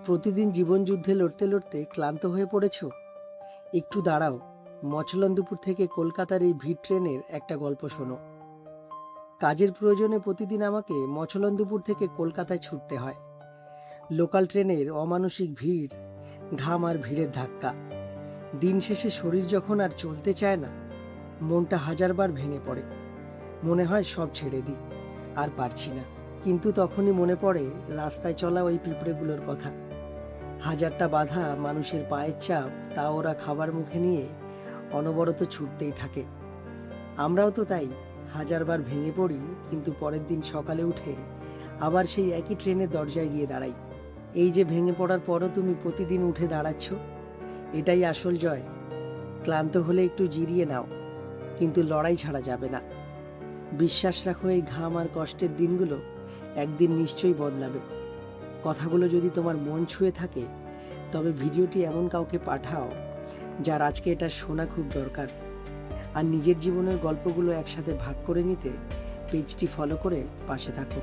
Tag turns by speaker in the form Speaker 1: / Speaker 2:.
Speaker 1: প্রতিদিন জীবনযুদ্ধে লড়তে লড়তে ক্লান্ত হয়ে পড়েছ? একটু দাঁড়াও, মছলন্দপুর থেকে কলকাতার এই ভিড় ট্রেনের একটা গল্প শোনো। কাজের প্রয়োজনে প্রতিদিন আমাকে মছলন্দপুর থেকে কলকাতায় ছুটতে হয়। লোকাল ট্রেনের অমানসিক ভিড়, ঘাম আর ভিড়ের ধাক্কা। দিন শেষে শরীর যখন আর চলতে চায় না, মনটা হাজারবার ভেঙে পড়ে। মনে হয় সব ছেড়ে দিই, আর পারছি না। কিন্তু তখনই মনে পড়ে রাস্তায় চলা ওই পিঁপড়েগুলোর কথা। হাজারটা বাধা, মানুষের পায়ের চাপ, তা ওরা খাবার মুখে নিয়ে অনবরত ছুটতেই থাকে। আমরাও তো তাই, হাজারবার ভেঙে পড়ি, কিন্তু পরের দিন সকালে উঠে আবার সেই একই ট্রেনের দরজায় গিয়ে দাঁড়াই। এই যে ভেঙে পড়ার পরও তুমি প্রতিদিন উঠে দাঁড়াচ্ছ, এটাই আসল জয়। ক্লান্ত হলে একটু জিরিয়ে নাও, কিন্তু লড়াই ছাড়া যাবে না। বিশ্বাস রাখো, এই ঘাম আর কষ্টের দিনগুলো একদিন নিশ্চয়ই বদলাবে। কথাগুলো যদি তোমার মন ছুঁয়ে থাকে, তবে ভিডিওটি এমন কাউকে পাঠাও যার আজকে এটা শোনা খুব দরকার। আর নিজের জীবনের গল্পগুলো একসাথে ভাগ করে নিতে পেজটি ফলো করে পাশে থাকো।